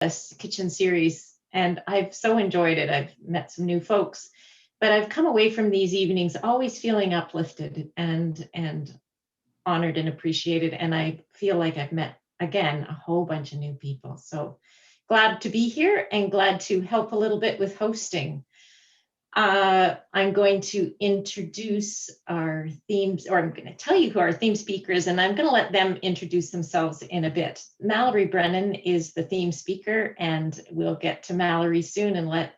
this kitchen series, and I've so enjoyed it. I've met some new folks, but I've come away from these evenings always feeling uplifted and honored and appreciated. And I feel like I've met again a whole bunch of new people. So glad to be here and glad to help a little bit with hosting. I'm going to introduce our themes, or I'm going to tell you who our theme speaker is, and I'm going to let them introduce themselves in a bit. Mallory Brennan is the theme speaker, and we'll get to Mallory soon and let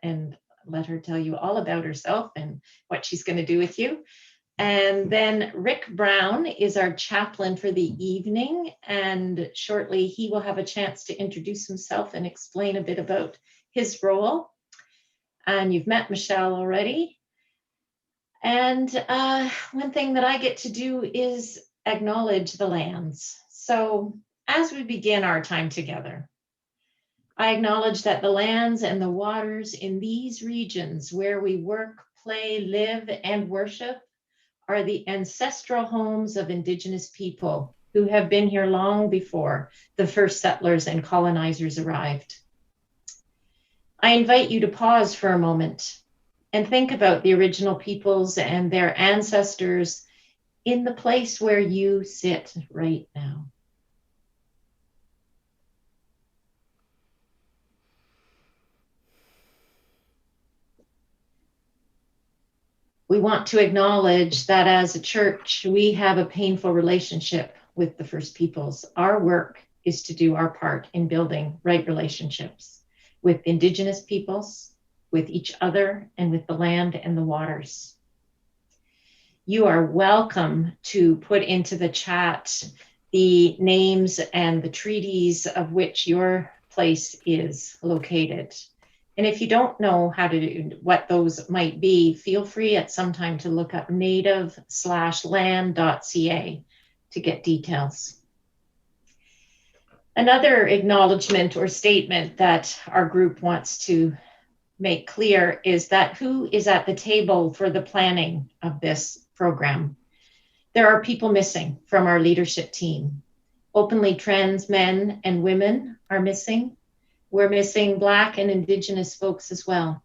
her tell you all about herself and what she's going to do with you. And then Rick Brown is our chaplain for the evening, and shortly he will have a chance to introduce himself and explain a bit about his role. And you've met Michelle already. And one thing that I get to do is acknowledge the lands. So as we begin our time together, I acknowledge that the lands and the waters in these regions where we work, play, live, and worship are the ancestral homes of Indigenous people who have been here long before the first settlers and colonizers arrived. I invite you to pause for a moment and think about the original peoples and their ancestors in the place where you sit right now. We want to acknowledge that as a church, we have a painful relationship with the First Peoples. Our work is to do our part in building right relationships with Indigenous peoples, with each other, and with the land and the waters. You are welcome to put into the chat the names and the treaties of which your place is located. And if you don't know how to do what those might be, feel free at some time to look up native/land.ca to get details. Another acknowledgement or statement that our group wants to make clear is that who is at the table for the planning of this program. There are people missing from our leadership team. Openly trans men and women are missing. We're missing Black and Indigenous folks as well.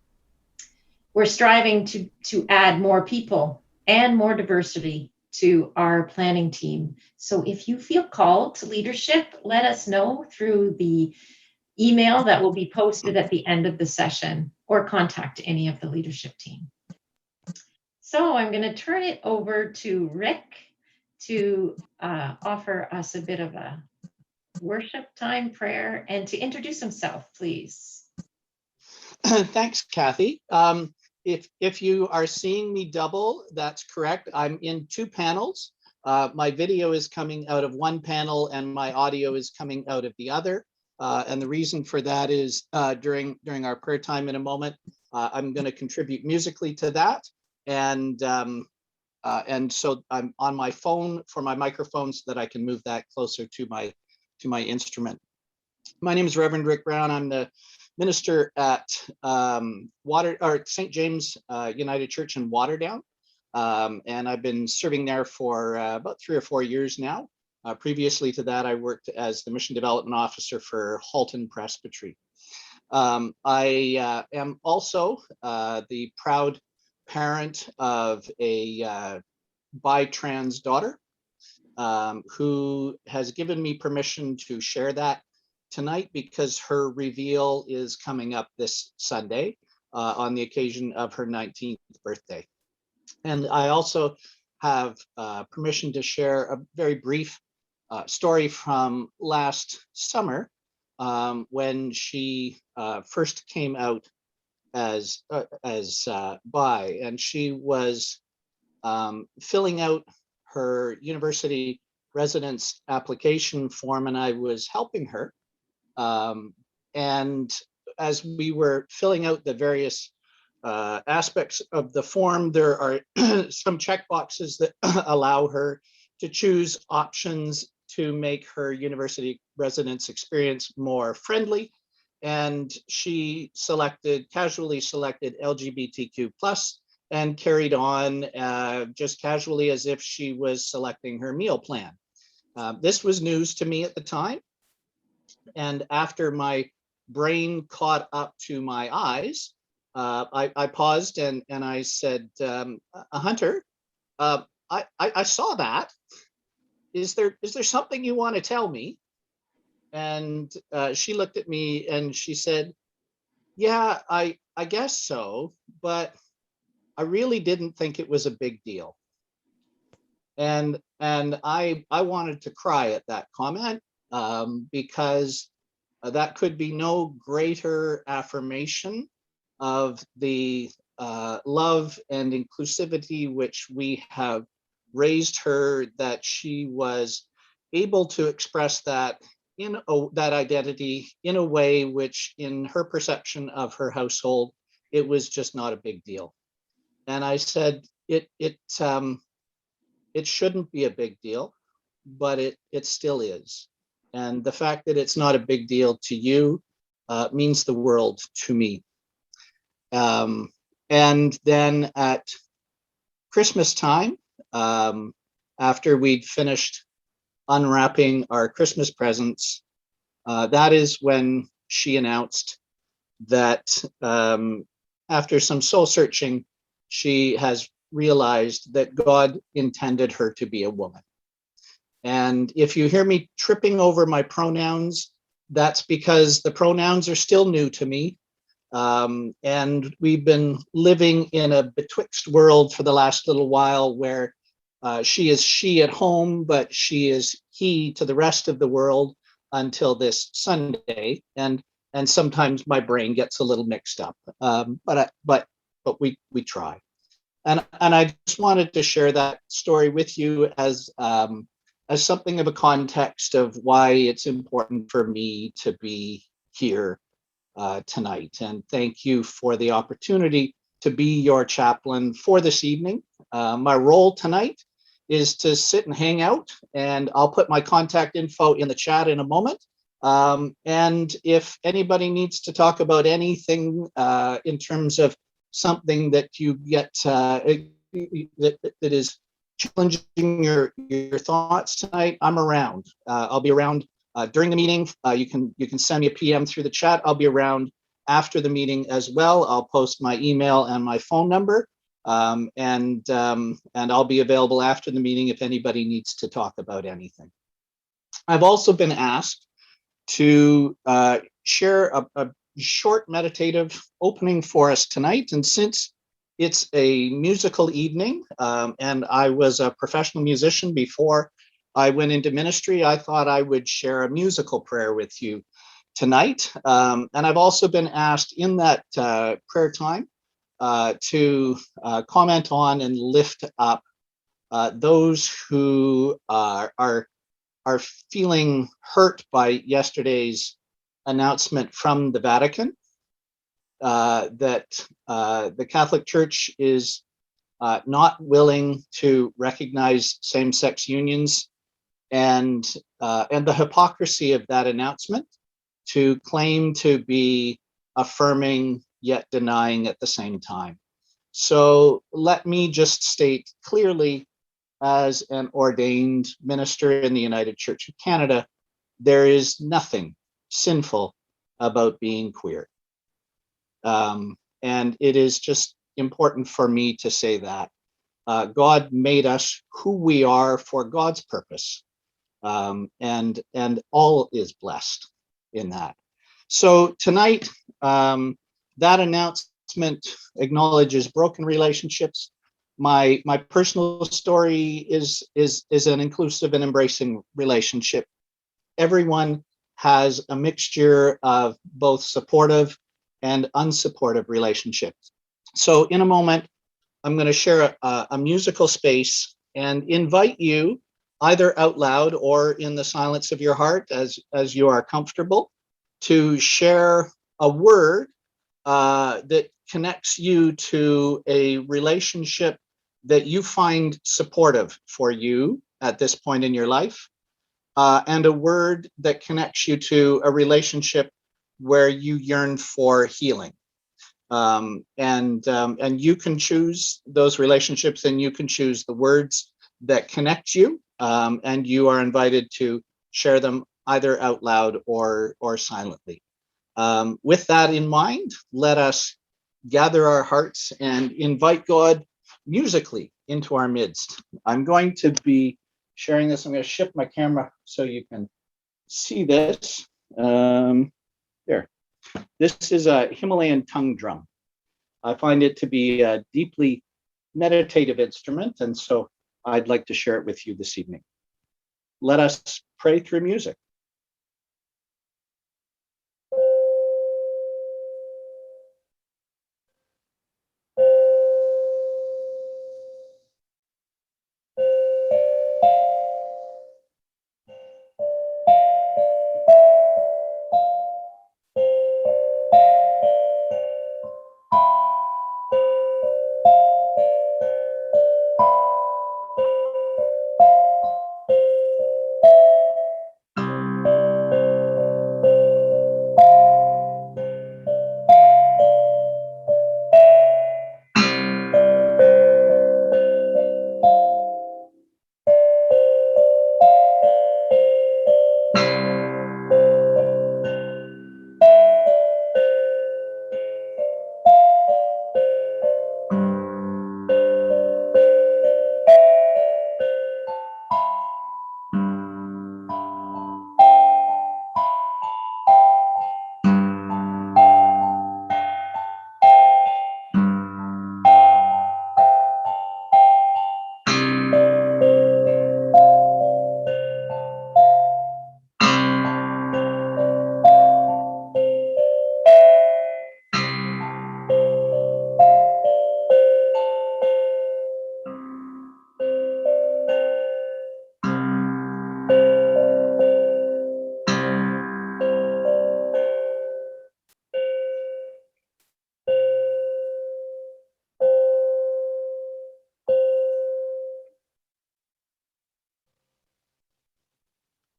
We're striving to add more people and more diversity to our planning team. So if you feel called to leadership, let us know through the email that will be posted at the end of the session, or contact any of the leadership team. So I'm going to turn it over to Rick to offer us a bit of a worship time prayer and to introduce himself, please. Thanks, Kathy. If you are seeing me double, that's correct. I'm in two panels. My video is coming out of one panel and my audio is coming out of the other. And the reason for that is during our prayer time in a moment, I'm going to contribute musically to that. And so I'm on my phone for my microphone so that I can move that closer to my instrument. My name is Reverend Rick Brown. I'm the minister at St. James United Church in Waterdown. And I've been serving there for about 3 or 4 years now. Previously to that, I worked as the mission development officer for Halton Presbytery. I am also the proud parent of a bi-trans daughter who has given me permission to share that tonight because her reveal is coming up this Sunday on the occasion of her 19th birthday. And I also have permission to share a very brief story from last summer when she first came out as bi, and she was filling out her university residence application form, and I was helping her. And as we were filling out the various aspects of the form, there are some check boxes that allow her to choose options to make her university residence experience more friendly. And she casually selected LGBTQ+ and carried on just casually as if she was selecting her meal plan. This was news to me at the time. And after my brain caught up to my eyes, I paused and I said, Hunter, I saw that. Is there something you want to tell me? And she looked at me and she said, yeah, I guess so, but I really didn't think it was a big deal. And I wanted to cry at that comment, because that could be no greater affirmation of the love and inclusivity which we have raised her, that she was able to express that that identity in a way which, in her perception of her household, it was just not a big deal. And I said, it shouldn't be a big deal, but it still is. And the fact that it's not a big deal to you means the world to me. And then at Christmas time, after we'd finished unwrapping our Christmas presents, that is when she announced that, after some soul searching, she has realized that God intended her to be a woman. And if you hear me tripping over my pronouns, that's because the pronouns are still new to me. And we've been living in a betwixt world for the last little while, where she is she at home, but she is he to the rest of the world until this Sunday. And sometimes my brain gets a little mixed up, but we try. And I just wanted to share that story with you as something of a context of why it's important for me to be here tonight. And thank you for the opportunity to be your chaplain for this evening. My role tonight is to sit and hang out, and I'll put my contact info in the chat in a moment. And if anybody needs to talk about anything in terms of something that you get that is challenging your thoughts tonight, I'm around. I'll be around during the meeting. You can send me a PM through the chat. I'll be around after the meeting as well. I'll post my email and my phone number, and I'll be available after the meeting if anybody needs to talk about anything. I've also been asked to share a short meditative opening for us tonight, and since it's a musical evening, and I was a professional musician before I went into ministry, I thought I would share a musical prayer with you tonight. And I've also been asked in that prayer time to comment on and lift up those who are feeling hurt by yesterday's announcement from the Vatican, that the Catholic Church is not willing to recognize same-sex unions, and the hypocrisy of that announcement to claim to be affirming yet denying at the same time. So let me just state clearly, as an ordained minister in the United Church of Canada, there is nothing sinful about being queer. And it is just important for me to say that. God made us who we are for God's purpose. And all is blessed in that. So tonight, that announcement acknowledges broken relationships. My personal story is an inclusive and embracing relationship. Everyone has a mixture of both supportive and unsupportive relationships. So in a moment, I'm going to share a musical space and invite you, either out loud or in the silence of your heart, as you are comfortable, to share a word that connects you to a relationship that you find supportive for you at this point in your life, and a word that connects you to a relationship where you yearn for healing. And you can choose those relationships, and you can choose the words that connect you, and you are invited to share them either out loud or silently. With that in mind, let us gather our hearts and invite God musically into our midst. I'm going to be sharing this. I'm going to shift my camera so you can see this. There. This is a Himalayan tongue drum. I find it to be a deeply meditative instrument, and so I'd like to share it with you this evening. Let us pray through music.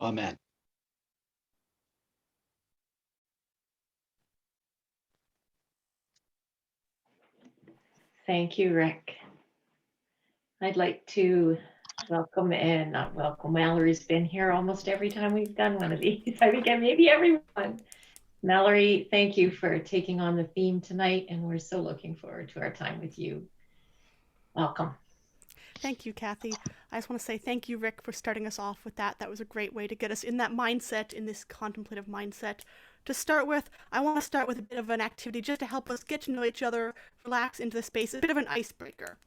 Amen. Thank you, Rick. I'd like to welcome and not welcome. Mallory's been here almost every time we've done one of these. I think maybe everyone. Mallory, thank you for taking on the theme tonight, and we're so looking forward to our time with you. Welcome. Thank you, Kathy. I just want to say thank you, Rick, for starting us off with that. That was a great way to get us in that mindset, in this contemplative mindset. To start with, I want to start with a bit of an activity just to help us get to know each other, relax into the space, a bit of an icebreaker.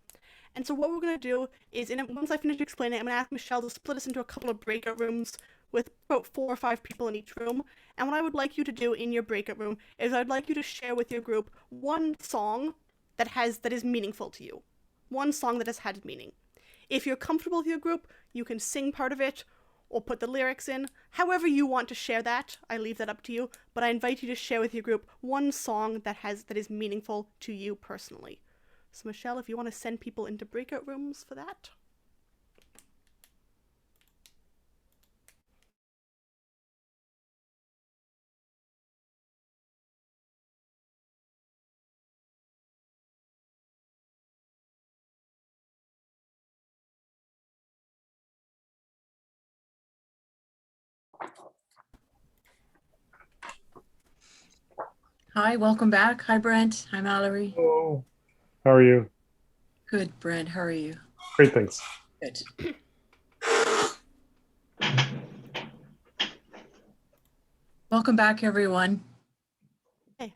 And so what we're going to do is, once I finish explaining, I'm going to ask Michelle to split us into a couple of breakout rooms with about 4 or 5 people in each room. And what I would like you to do in your breakout room is I'd like you to share with your group one song that is meaningful to you. One song that has had meaning. If you're comfortable with your group, you can sing part of it or put the lyrics in. However you want to share that, I leave that up to you, but I invite you to share with your group one song that is meaningful to you personally. So Michelle, if you want to send people into breakout rooms for that. Hi, welcome back. Hi, Brent. Hi, Mallory. Hello. How are you? Good, Brent. How are you? Great, thanks. Good. Welcome back, everyone. Hey.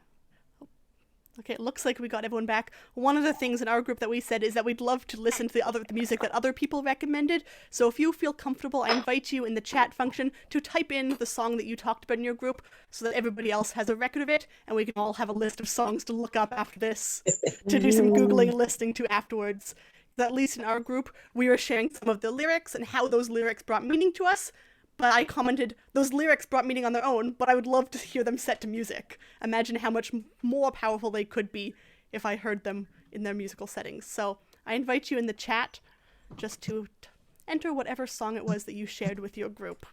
Okay, it looks like we got everyone back. One of the things in our group that we said is that we'd love to listen to the music that other people recommended. So if you feel comfortable, I invite you in the chat function to type in the song that you talked about in your group so that everybody else has a record of it, and we can all have a list of songs to look up after this, to do some Googling and listening to afterwards. At least in our group, we were sharing some of the lyrics and how those lyrics brought meaning to us. But I commented, those lyrics brought meaning on their own, but I would love to hear them set to music. Imagine how much more powerful they could be if I heard them in their musical settings. So I invite you in the chat just to enter whatever song it was that you shared with your group.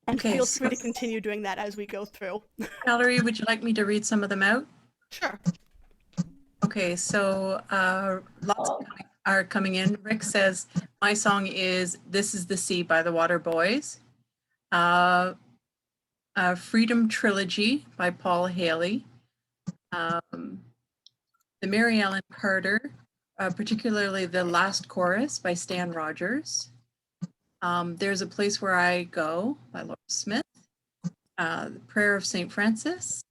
And Okay, feel free to continue doing that as we go through. Mallory, would you like me to read some of them out? Sure. Okay, so lots are coming in. Rick says, my song is This Is the Sea by the Waterways. Freedom Trilogy by Paul Haley. The Mary Ellen Carter, particularly the last chorus by Stan Rogers. There's a Place Where I Go by Laura Smith. The Prayer of St. Francis.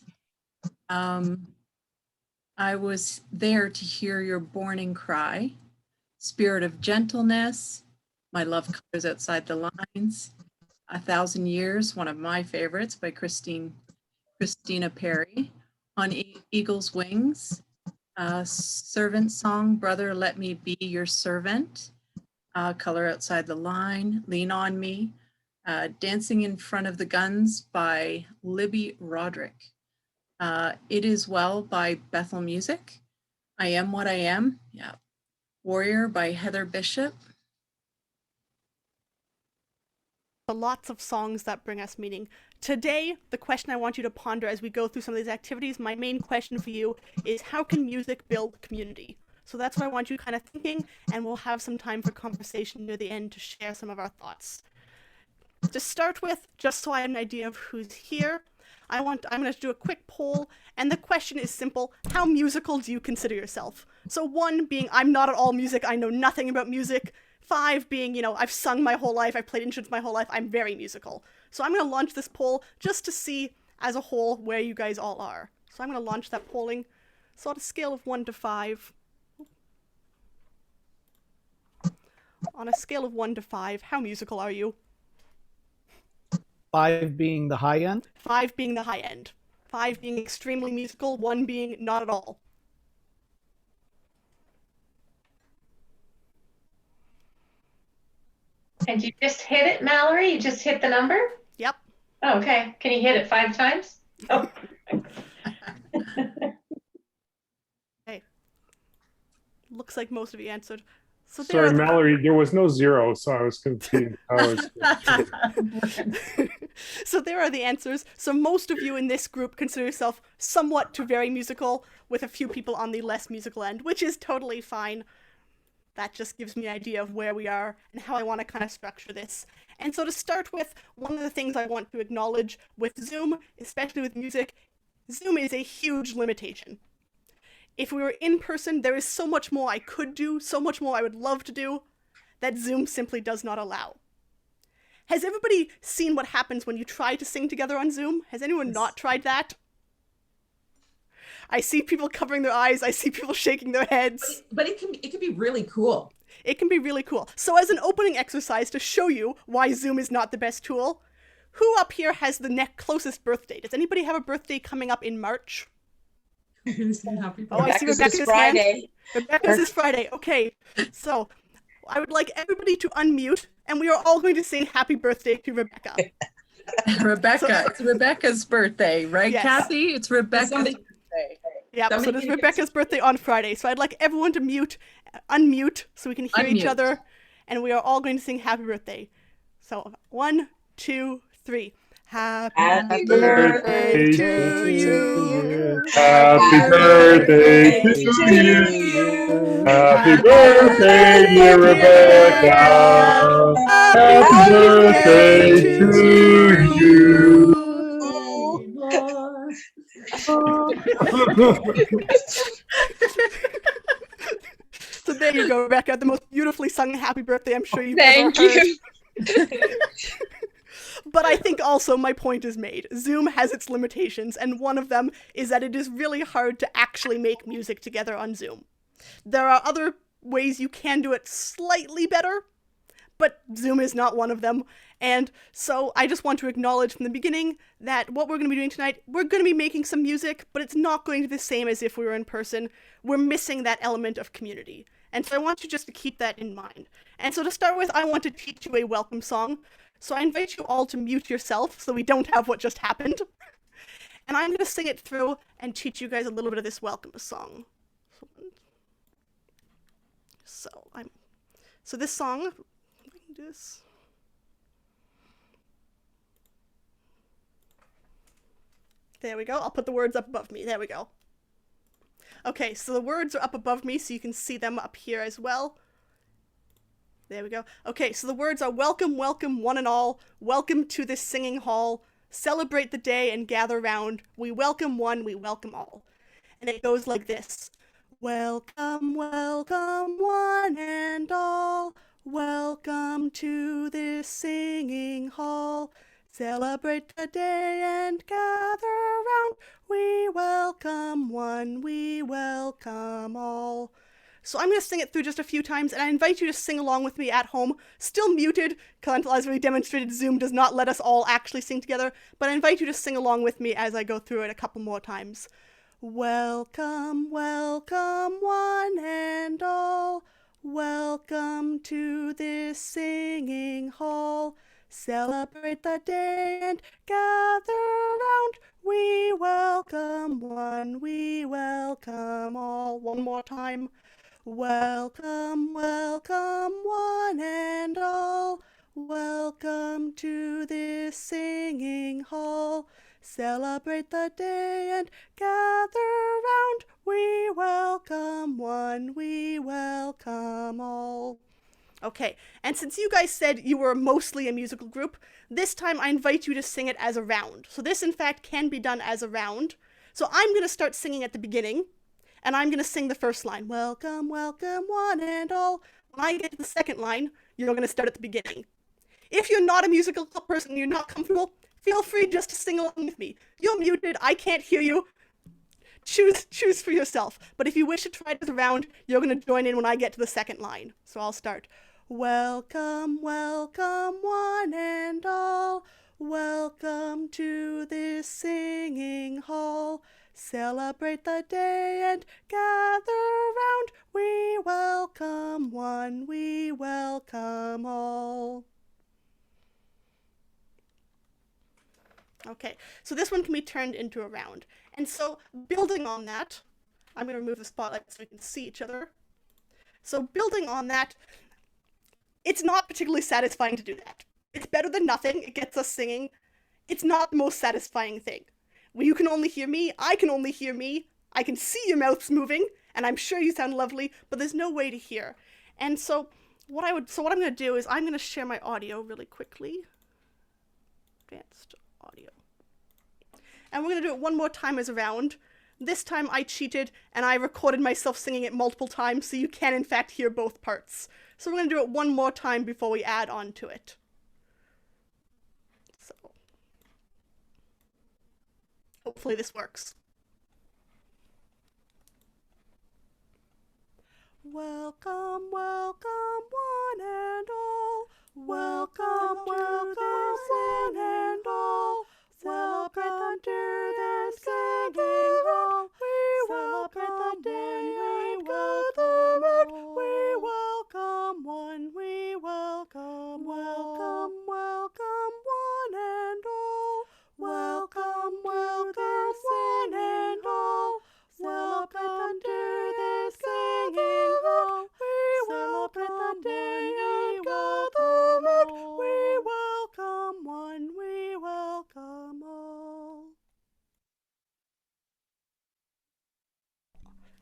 I Was There to Hear Your Mourning Cry. Spirit of Gentleness. My Love Colors Outside the Lines. 1,000 Years, one of my favorites by Christina Perry. On Eagle's Wings. Servant Song, Brother Let Me Be Your Servant. Color Outside the Line. Lean on Me. Dancing in Front of the Guns by Libby Roderick. It Is Well by Bethel Music. I Am What I Am, yeah. Warrior by Heather Bishop. Lots of songs that bring us meaning. Today, the question I want you to ponder as we go through some of these activities, my main question for you is, how can music build community? So that's what I want you kind of thinking, and we'll have some time for conversation near the end to share some of our thoughts. To start with, just so I have an idea of who's here, I'm going to do a quick poll, and the question is simple: how musical do you consider yourself? So 1 being, I'm not at all music, I know nothing about music. 5 being, I've sung my whole life, I've played instruments my whole life, I'm very musical. So I'm going to launch this poll just to see, as a whole, where you guys all are. So I'm going to launch that polling. So on a scale of 1 to 5, on a scale of 1 to 5, how musical are you? 5 being the high end. 5 being the high end. 5 being extremely musical, 1 being not at all. And you just hit it, Mallory? You just hit the number? Yep. Oh, okay. Can you hit it 5 times? Oh. Okay. Looks like most of you answered. So Sorry, Mallory, there was no 0, so I was confused. So there are the answers. So most of you in this group consider yourself somewhat to very musical, with a few people on the less musical end, which is totally fine. That just gives me an idea of where we are and how I want to kind of structure this. And so to start with, one of the things I want to acknowledge with Zoom, especially with music, Zoom is a huge limitation. If we were in person, there is so much more I could do, so much more I would love to do, that Zoom simply does not allow. Has everybody seen what happens when you try to sing together on Zoom? Has anyone not tried that? I see people covering their eyes, I see people shaking their heads. But it can be really cool. It can be really cool. So as an opening exercise to show you why Zoom is not the best tool, who up here has the closest birthday? Does anybody have a birthday coming up in March? Oh, I see Rebecca's Friday. Rebecca's is Friday. Okay, so I would like everybody to unmute, and we are all going to sing happy birthday to Rebecca. It's Rebecca's birthday, right, Yes. Kathy? It's Rebecca's birthday. Yeah, so it is Rebecca's birthday on Friday. So I'd like everyone to unmute, so we can hear each other, and we are all going to sing happy birthday. So 1, 2, 3. Happy birthday to you. Happy birthday to you. Happy birthday, dear Rebecca. Happy birthday to you. So there you go, Rebecca, the most beautifully sung happy birthday I'm sure you've ever heard. But I think also my point is made. Zoom has its limitations, and one of them is that it is really hard to actually make music together on Zoom. There are other ways you can do it slightly better, but Zoom is not one of them. And so I just want to acknowledge from the beginning that what we're going to be doing tonight, we're going to be making some music, but it's not going to be the same as if we were in person. We're missing that element of community. And so I want you just to keep that in mind. And so to start with, I want to teach you a welcome song. So I invite you all to mute yourself so we don't have what just happened. And I'm going to sing it through and teach you guys a little bit of this welcome song. So this song, there we go. I'll put the words up above me. There we go. Okay, so the words are up above me, so you can see them up here as well. There we go. Okay, so the words are welcome, welcome, one and all. Welcome to this singing hall. Celebrate the day and gather round. We welcome one, we welcome all. And it goes like this. Welcome, welcome, one and all. Welcome to this singing hall. Celebrate the day and gather round. We welcome one, we welcome all. So I'm going to sing it through just a few times, and I invite you to sing along with me at home, still muted, because as we demonstrated, Zoom does not let us all actually sing together, but I invite you to sing along with me as I go through it a couple more times. Welcome, welcome, one and all. Welcome to this singing hall. Celebrate the day and gather round. We welcome one, we welcome all. One more time. Welcome, welcome, one and all. Welcome to this singing hall. Celebrate the day and gather round. We welcome one, we welcome all. Okay, and since you guys said you were mostly a musical group, this time I invite you to sing it as a round. So this, in fact, can be done as a round. So I'm going to start singing at the beginning, and I'm going to sing the first line. Welcome, welcome, one and all. When I get to the second line, you're going to start at the beginning. If you're not a musical person and you're not comfortable, feel free just to sing along with me. You're muted, I can't hear you. Choose for yourself. But if you wish to try it as a round, you're going to join in when I get to the second line. So I'll start. Welcome, welcome, one and all. Welcome to this singing hall. Celebrate the day and gather round. We welcome one, we welcome all. Okay, so this one can be turned into a round. And so building on that, I'm going to remove the spotlight so we can see each other. So building on that, it's not particularly satisfying to do that. It's better than nothing. It gets us singing. It's not the most satisfying thing. When you can only hear me, I can only hear me. I can see your mouths moving, and I'm sure you sound lovely, but there's no way to hear. And so what I'm going to do is I'm going to share my audio really quickly. Advanced audio. And we're going to do it one more time as a round. This time I cheated, and I recorded myself singing it multiple times, so you can in fact hear both parts. So we're going to do it one more time before we add on to it. So hopefully this works. Welcome, welcome, one and all. Welcome, welcome, one and all. Welcome to this singing hall. We welcome the day we welcome out. We welcome one, we welcome, welcome, welcome, one and all. Welcome, welcome, one and all. Welcome to this singing hall. We welcome the day and gather out. We welcome one, we welcome all.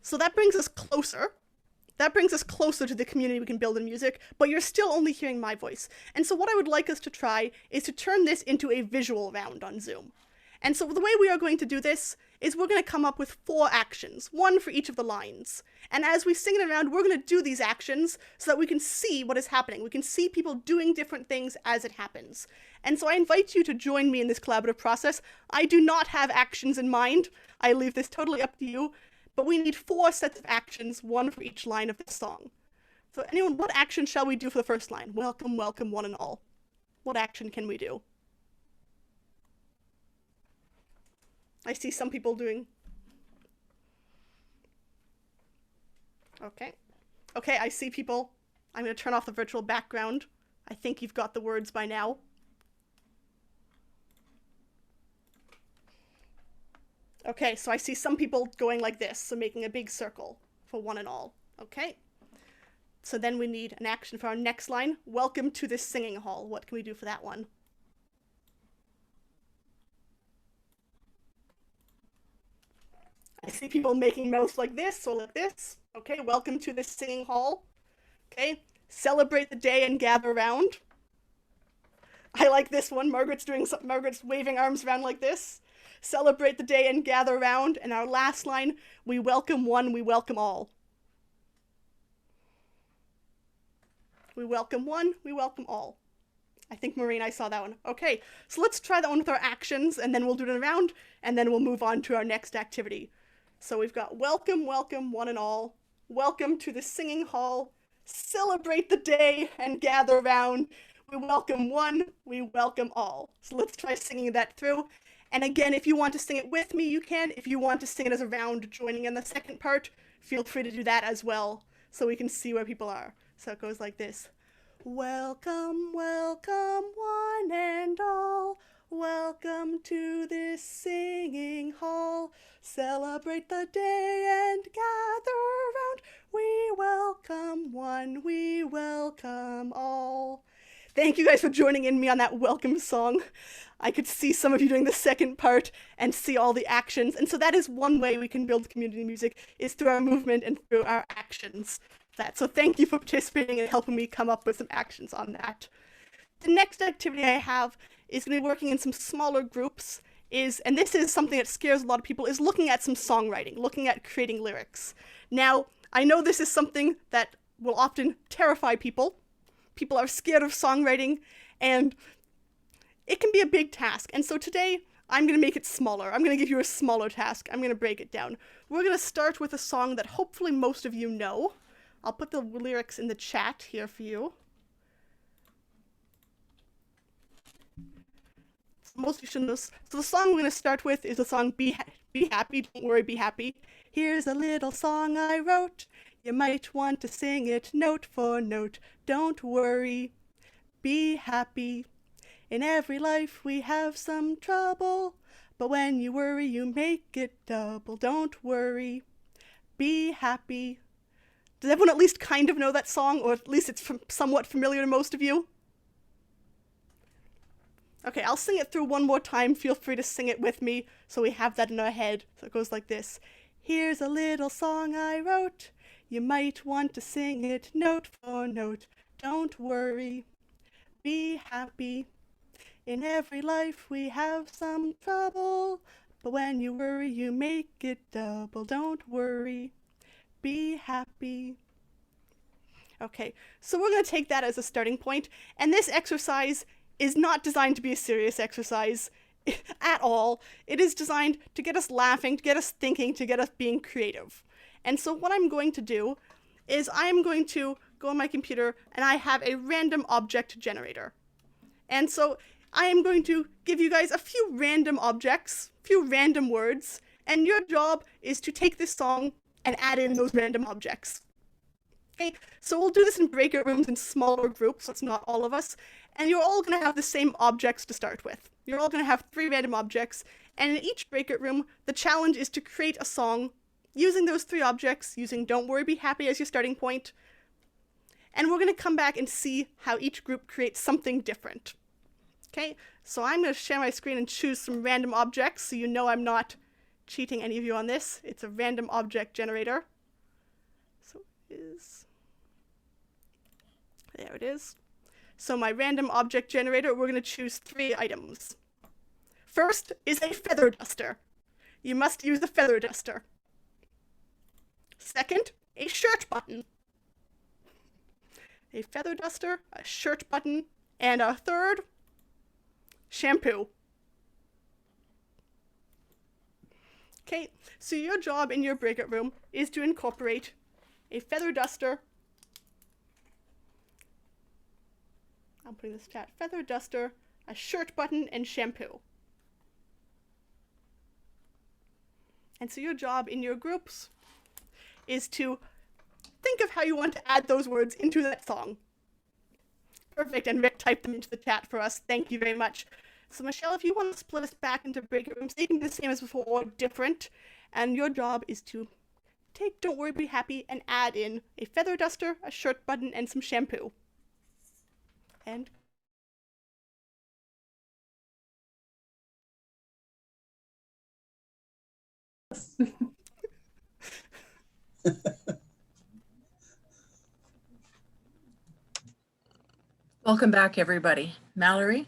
So that brings us closer. That brings us closer to the community we can build in music, but you're still only hearing my voice. And so what I would like us to try is to turn this into a visual round on Zoom. And so the way we are going to do this is we're going to come up with 4 actions, one for each of the lines. And as we sing it around, we're going to do these actions so that we can see what is happening. We can see people doing different things as it happens. And so I invite you to join me in this collaborative process. I do not have actions in mind. I leave this totally up to you. But we need 4 sets of actions, one for each line of this song. So anyone, what action shall we do for the first line? Welcome, welcome, one and all. What action can we do? I see some people doing. Okay. Okay, I see people. I'm going to turn off the virtual background. I think you've got the words by now. Okay, so I see some people going like this, so making a big circle for one and all. Okay. So then we need an action for our next line. Welcome to this singing hall. What can we do for that one? I see people making mouths like this or like this. Okay, welcome to this singing hall. Okay, celebrate the day and gather around. I like this one. Margaret's waving arms around like this. Celebrate the day and gather around. And our last line, we welcome one, we welcome all. We welcome one, we welcome all. I think Maureen, I saw that one. Okay, so let's try that one with our actions, and then we'll do it around, and then we'll move on to our next activity. So we've got welcome, welcome, one and all. Welcome to the singing hall. Celebrate the day and gather around. We welcome one, we welcome all. So let's try singing that through. And again, if you want to sing it with me, you can. If you want to sing it as a round, joining in the second part, feel free to do that as well, so we can see where people are. So it goes like this. Welcome, welcome, one and all. Welcome to this singing hall. Celebrate the day and gather around. We welcome one, we welcome all. Thank you guys for joining in me on that welcome song. I could see some of you doing the second part and see all the actions. And so that is one way we can build community music, is through our movement and through our actions. So thank you for participating and helping me come up with some actions on that. The next activity I have is going to be working in some smaller groups, and this is something that scares a lot of people, is looking at some songwriting, looking at creating lyrics. Now, I know this is something that will often terrify people. People are scared of songwriting, and it can be a big task. And so today, I'm going to make it smaller. I'm going to give you a smaller task. I'm going to break it down. We're going to start with a song that hopefully most of you know. I'll put the lyrics in the chat here for you. Most of you should know. So the song we're going to start with is the song Be Happy, Don't Worry, Be Happy. Here's a little song I wrote. You might want to sing it note for note. Don't worry, be happy. In every life we have some trouble, but when you worry you make it double. Don't worry, be happy. Does everyone at least kind of know that song, or at least it's somewhat familiar to most of you? Okay, I'll sing it through one more time. Feel free to sing it with me so we have that in our head. So it goes like this. Here's a little song I wrote. You might want to sing it note for note. Don't worry, be happy. In every life we have some trouble, but when you worry you make it double. Don't worry, be happy. Okay, so we're going to take that as a starting point, and this exercise is not designed to be a serious exercise at all. It is designed to get us laughing, to get us thinking, to get us being creative. And so what I'm going to do is I'm going to go on my computer, and I have a random object generator. And so I am going to give you guys a few random objects, a few random words, and your job is to take this song and add in those random objects. Okay, so we'll do this in breakout rooms in smaller groups, so it's not all of us, and you're all going to have the same objects to start with. You're all going to have 3 random objects, and in each breakout room, the challenge is to create a song using those 3 objects, using Don't Worry, Be Happy as your starting point, and we're going to come back and see how each group creates something different. Okay, so I'm going to share my screen and choose some random objects, so you know I'm not cheating any of you on this. It's a random object generator. So there it is. So my random object generator, we're going to choose 3 items. First is a feather duster. You must use a feather duster. Second, a shirt button. A feather duster, a shirt button, and a third, shampoo. Okay, so your job in your breakout room is to incorporate a feather duster. I'm putting this chat. Feather duster, a shirt button, and shampoo. And so your job in your groups is to think of how you want to add those words into that song. Perfect, and Rick typed them into the chat for us. Thank you very much. So Michelle, if you want to split us back into breakout rooms, they can be the same as before or different. And your job is to take Don't Worry, Be Happy and add in a feather duster, a shirt button, and some shampoo. And Welcome back, everybody. Mallory?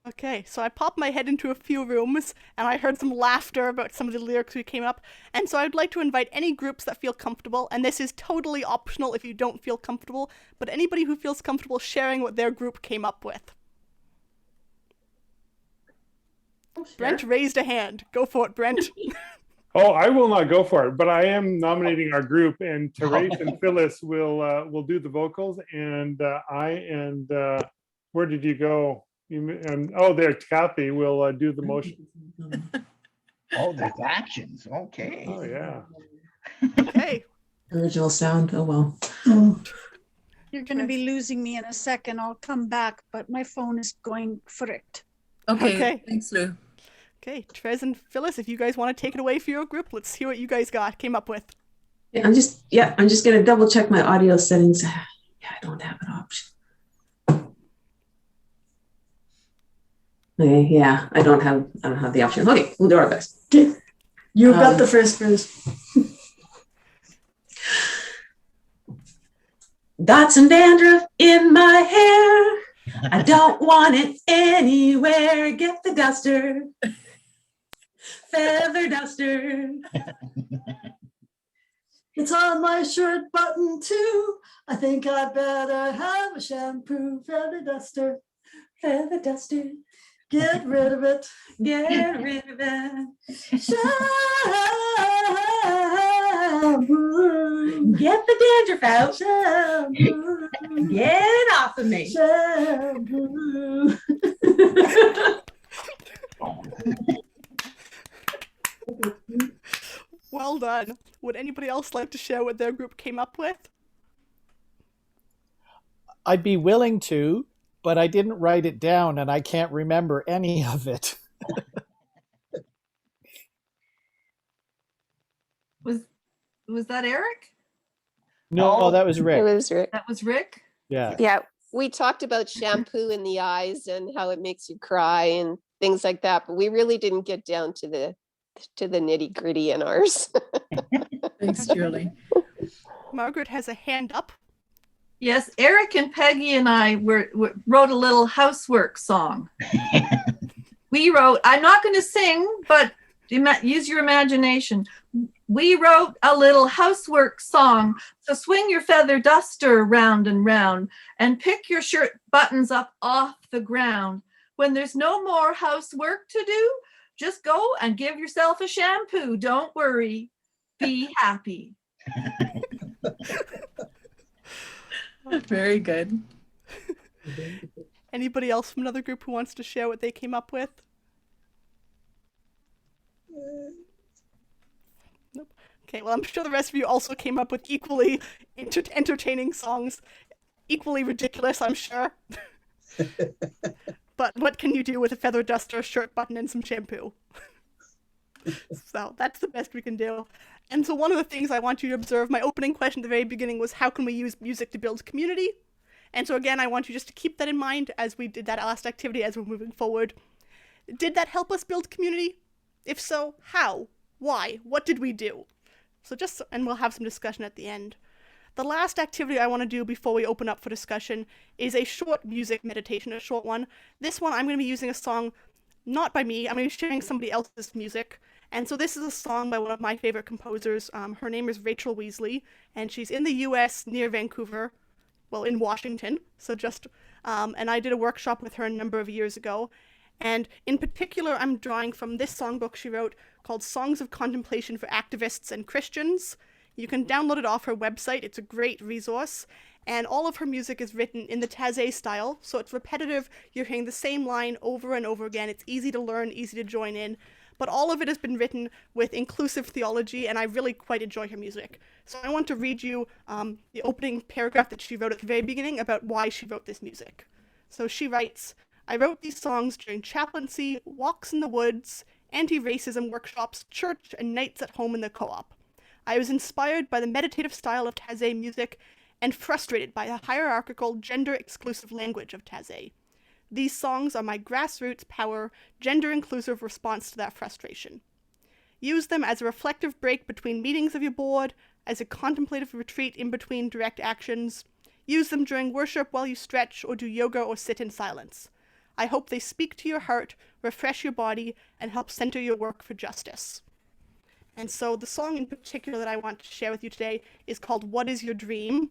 Okay, so I popped my head into a few rooms and I heard some laughter about some of the lyrics we came up. And so I'd like to invite any groups that feel comfortable, and this is totally optional if you don't feel comfortable, but anybody who feels comfortable sharing what their group came up with. Brent raised a hand. Go for it, Brent. Oh, I will not go for it, but I am nominating our group, and Therese and Phyllis will do the vocals, and where did you go? There, Kathy will do the motion. Oh, there's actions. Okay. Oh yeah. Okay. Original sound. Oh well. You're going to be losing me in a second. I'll come back, but my phone is going fricked. Okay. Thanks, Lou. Okay, Trez and Phyllis, if you guys want to take it away for your group, let's hear what you guys came up with. Yeah, I'm just gonna double check my audio settings. Yeah, I don't have an option. Okay, yeah, I don't have the option. Okay, we'll do our best. Okay. You got the first verse. Got some dandruff in my hair. I don't want it anywhere. Get the duster. Feather duster. It's on my shirt button too. I think I better have a shampoo. Feather duster. Feather duster. Get rid of it. Get rid of it. Shampoo. Get the dandruff out. Shampoo. Get it off of me. Shampoo. Well done. Would anybody else like to share what their group came up with? I'd be willing to, but I didn't write it down and I can't remember any of it. Was that Eric? No, that was Rick. It was Rick. That was Rick? Yeah. Yeah, we talked about shampoo in the eyes and how it makes you cry and things like that, but we really didn't get down to the nitty gritty in ours. Thanks, Julie. Margaret has a hand up. Yes, Eric and Peggy and I wrote a little housework song. We wrote, I'm not going to sing, but use your imagination. We wrote a little housework song. So swing your feather duster round and round and pick your shirt buttons up off the ground. When there's no more housework to do, just go and give yourself a shampoo. Don't worry. Be happy. Very good. Anybody else from another group who wants to share what they came up with? Nope. Okay, well, I'm sure the rest of you also came up with equally entertaining songs. Equally ridiculous, I'm sure. But what can you do with a feather duster, a shirt button, and some shampoo? So that's the best we can do. And so one of the things I want you to observe, my opening question at the very beginning was, how can we use music to build community? And so again, I want you just to keep that in mind as we did that last activity, as we're moving forward. Did that help us build community? If so, how? Why? What did we do? And we'll have some discussion at the end. The last activity I want to do before we open up for discussion is a short music meditation, a short one. This one, I'm going to be using a song not by me. I'm going to be sharing somebody else's music. And so this is a song by one of my favorite composers. Her name is Rachel Weasley, and she's in the US near Vancouver, well, in Washington. And I did a workshop with her a number of years ago. And in particular, I'm drawing from this songbook she wrote called Songs of Contemplation for Activists and Christians. You can download it off her website. It's a great resource. And all of her music is written in the Taizé style, so it's repetitive. You're hearing the same line over and over again. It's easy to learn, easy to join in. But all of it has been written with inclusive theology, and I really quite enjoy her music. So I want to read you the opening paragraph that she wrote at the very beginning about why she wrote this music. So she writes, I wrote these songs during chaplaincy, walks in the woods, anti-racism workshops, church, and nights at home in the co-op. I was inspired by the meditative style of Taizé music and frustrated by the hierarchical, gender-exclusive language of Taizé. These songs are my grassroots power, gender-inclusive response to that frustration. Use them as a reflective break between meetings of your board, as a contemplative retreat in between direct actions. Use them during worship while you stretch or do yoga or sit in silence. I hope they speak to your heart, refresh your body, and help center your work for justice. And so the song in particular that I want to share with you today is called What Is Your Dream?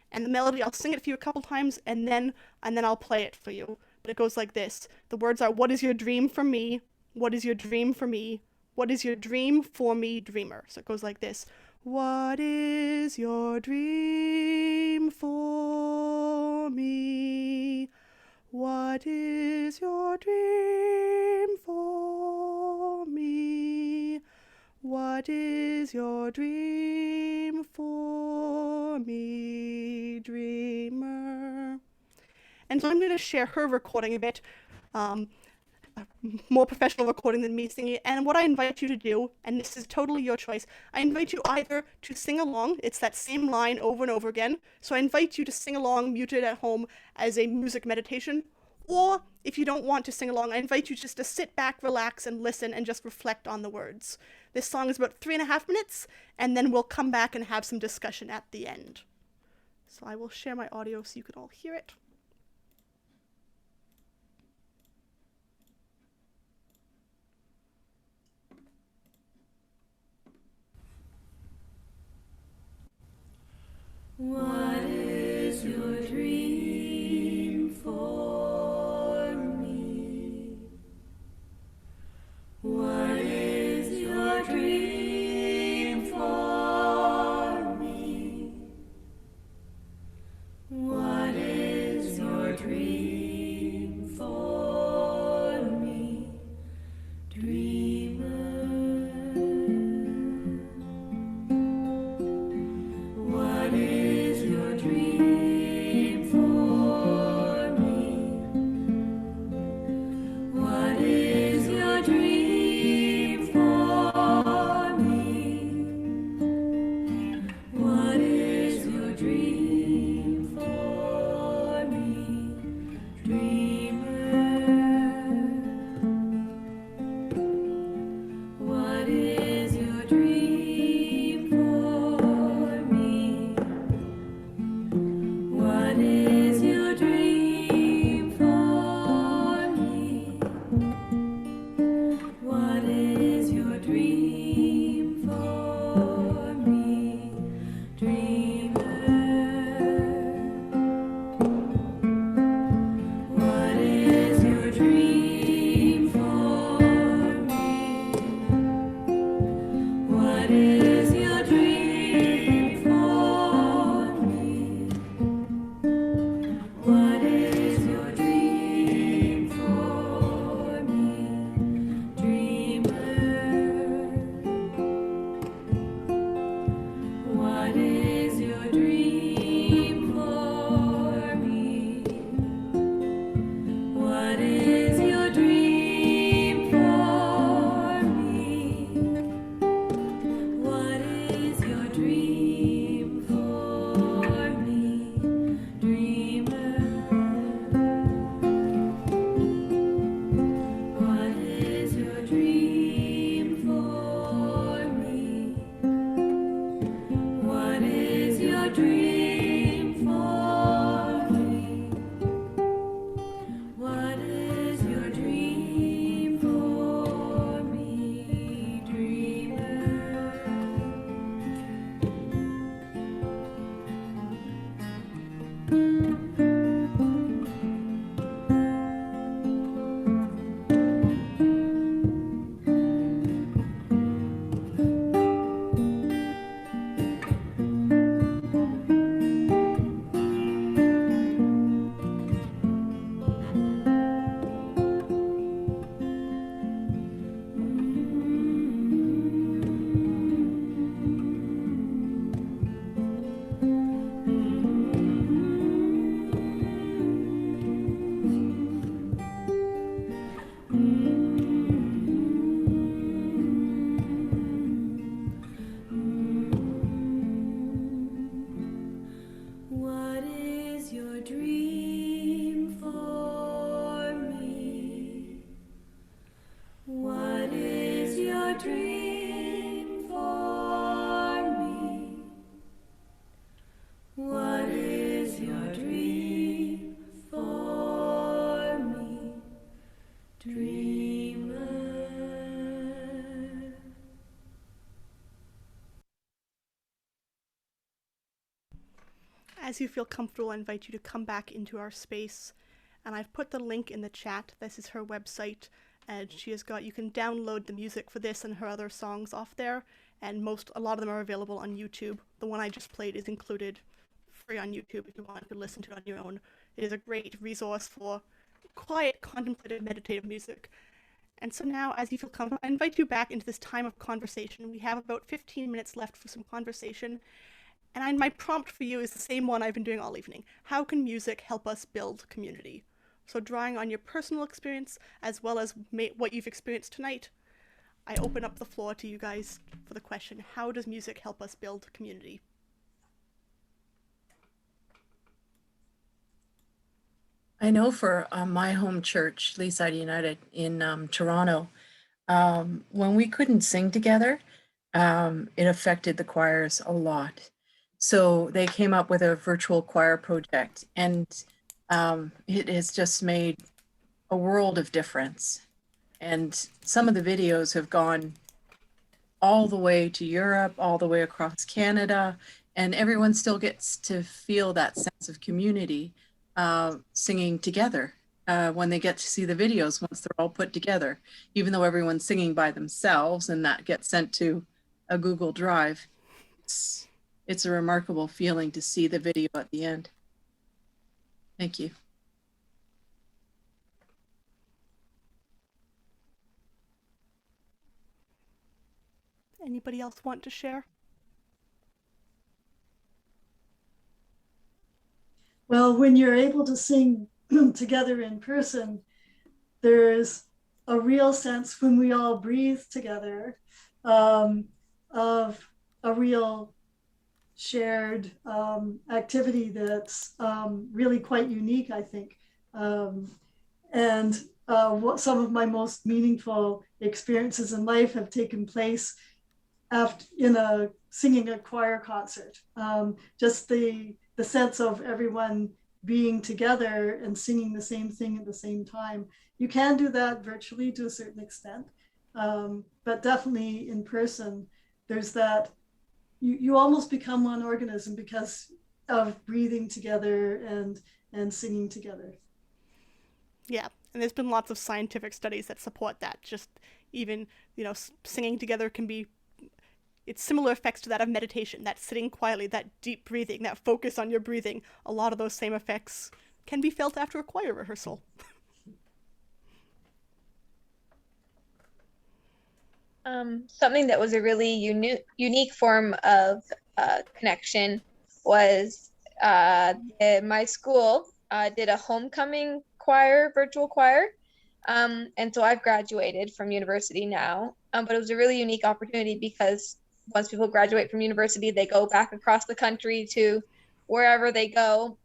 And the melody, I'll sing it for you a couple times and then I'll play it for you. But it goes like this. The words are, what is your dream for me? What is your dream for me? What is your dream for me, dreamer? So it goes like this. What is your dream for me? What is your dream for me? What is your dream for me, dreamer? And so I'm going to share her recording of it, a more professional recording than me singing it. And what I invite you to do, and this is totally your choice, I invite you either to sing along, it's that same line over and over again. So I invite you to sing along muted at home as a music meditation. Or if you don't want to sing along, I invite you just to sit back, relax, and listen and just reflect on the words. This song is about 3.5 minutes, and then we'll come back and have some discussion at the end. So I will share my audio so you can all hear it. What is your dream for me? What is your dream for me? What is your dream for me, dreamer? What is your dream for me? What is your dream for me? What is your dream for me, dreamer? What is your dream for me? What is your dream for me? What is your dream for me, dreamer? What is your dream for me? What is your dream for me? What is your dream for me, dreamer? What is your dream for me? What is your dream for me? What is your dream for me, dreamer? What is your dream for me? What is your dream for me? What is your dream for me, dreamer? As you feel comfortable, I invite you to come back into our space. And I've put the link in the chat. This is her website. And she has got, you can download the music for this and her other songs off there. And a lot of them are available on YouTube. The one I just played is included free on YouTube if you want to listen to it on your own. It is a great resource for quiet, contemplative, meditative music. And so now, as you feel comfortable, I invite you back into this time of conversation. We have about 15 minutes left for some conversation. And my prompt for you is the same one I've been doing all evening. How can music help us build community? So drawing on your personal experience as well as what you've experienced tonight, I open up the floor to you guys for the question, how does music help us build community? I know for my home church, Leaside United in Toronto, when we couldn't sing together, it affected the choirs a lot. So they came up with a virtual choir project, and it has just made a world of difference. And some of the videos have gone all the way to Europe, all the way across Canada, and everyone still gets to feel that sense of community singing together when they get to see the videos once they're all put together, even though everyone's singing by themselves and that gets sent to a Google Drive. It's a remarkable feeling to see the video at the end. Thank you. Anybody else want to share? Well, when you're able to sing together in person, there's a real sense when we all breathe together of a real shared activity that's really quite unique, I think. What some of my most meaningful experiences in life have taken place singing a choir concert. Just the sense of everyone being together and singing the same thing at the same time. You can do that virtually to a certain extent, but definitely in person, there's that, you almost become one organism because of breathing together and singing together. Yeah, and there's been lots of scientific studies that support that. Just even, singing together can be, it's similar effects to that of meditation, that sitting quietly, that deep breathing, that focus on your breathing. A lot of those same effects can be felt after a choir rehearsal. Something that was a really unique form of connection was my school did a homecoming choir, virtual choir. And so I've graduated from university now, but it was a really unique opportunity because once people graduate from university, they go back across the country to wherever they go.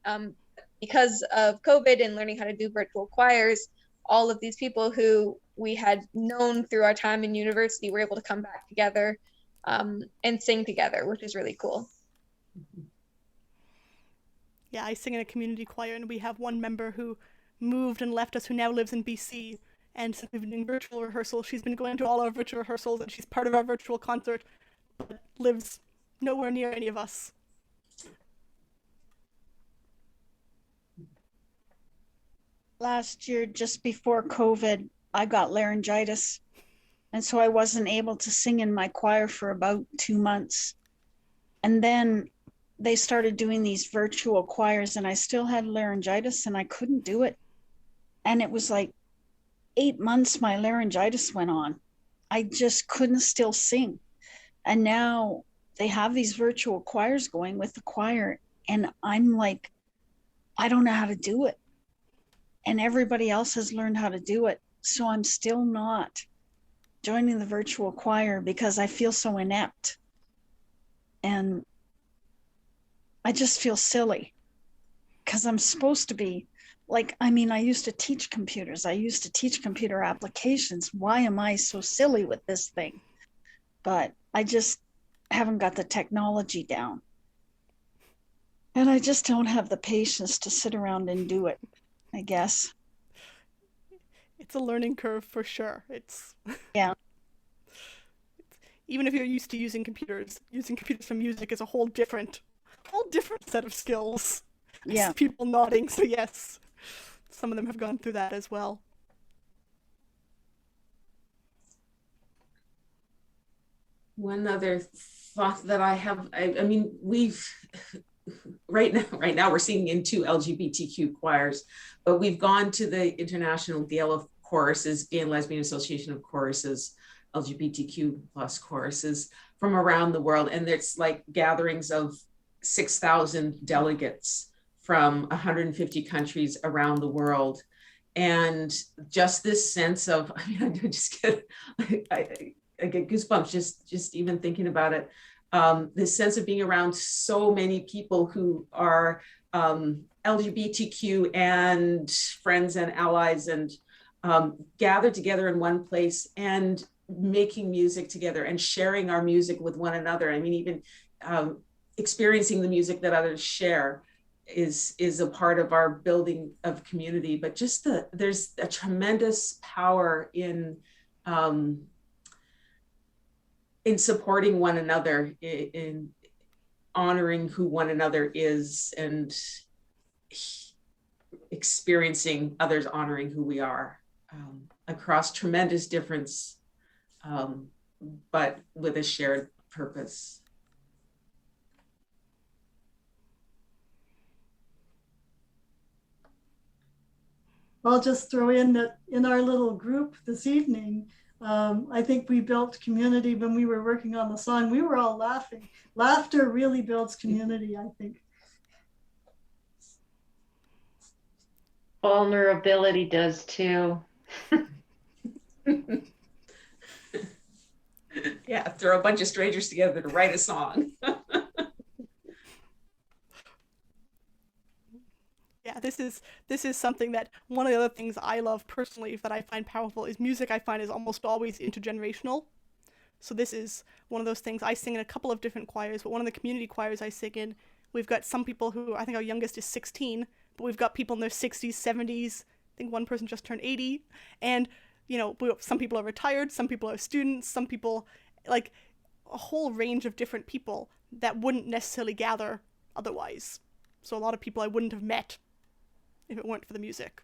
Because of COVID and learning how to do virtual choirs, all of these people who we had known through our time in university were able to come back together and sing together, which is really cool. Yeah, I sing in a community choir, and we have one member who moved and left us who now lives in BC. And since we've been doing virtual rehearsals, she's been going to all our virtual rehearsals, and she's part of our virtual concert, but lives nowhere near any of us. Last year, just before COVID, I got laryngitis. And so I wasn't able to sing in my choir for about 2 months. And then they started doing these virtual choirs, and I still had laryngitis and I couldn't do it. And it was like 8 months my laryngitis went on. I just couldn't still sing. And now they have these virtual choirs going with the choir, and I'm like, I don't know how to do it. And everybody else has learned how to do it. So I'm still not joining the virtual choir because I feel so inept. And I just feel silly because I'm supposed to be I used to teach computers. I used to teach computer applications. Why am I so silly with this thing? But I just haven't got the technology down. And I just don't have the patience to sit around and do it, I guess. It's a learning curve for sure. Yeah. Even if you're used to using computers for music is a whole different whole different set of skills. I Yeah. see people nodding, so yes, some of them have gone through that as well. One other thought that I have, I mean, we've right now we're singing in 2 LGBTQ choirs, but we've gone to the International Gala of Choruses, Gay and Lesbian Association of Choruses, LGBTQ plus choruses from around the world. And it's like gatherings of 6,000 delegates from 150 countries around the world. And just this sense of, I mean, I just get, I get goosebumps just even thinking about it. This sense of being around so many people who are LGBTQ and friends and allies, and gathered together in one place and making music together and sharing our music with one another. I mean, even experiencing the music that others share is a part of our building of community. But just there's a tremendous power in supporting one another, in honoring who one another is, and experiencing others honoring who we are, across tremendous difference, but with a shared purpose. I'll just throw in that in our little group this evening, I think we built community when we were working on the song. We were all laughing. Laughter really builds community, I think. Vulnerability does too. Yeah, throw a bunch of strangers together to write a song. Yeah, this is something that one of the other things I love personally that I find powerful is music. I find is almost always intergenerational. So this is one of those things. I sing in a couple of different choirs, but one of the community choirs I sing in, we've got some people who, I think our youngest is 16, but we've got people in their 60s, 70s. I think one person just turned 80. And, you know, some people are retired, some people are students, some people, like a whole range of different people that wouldn't necessarily gather otherwise. So a lot of people I wouldn't have met if it weren't for the music.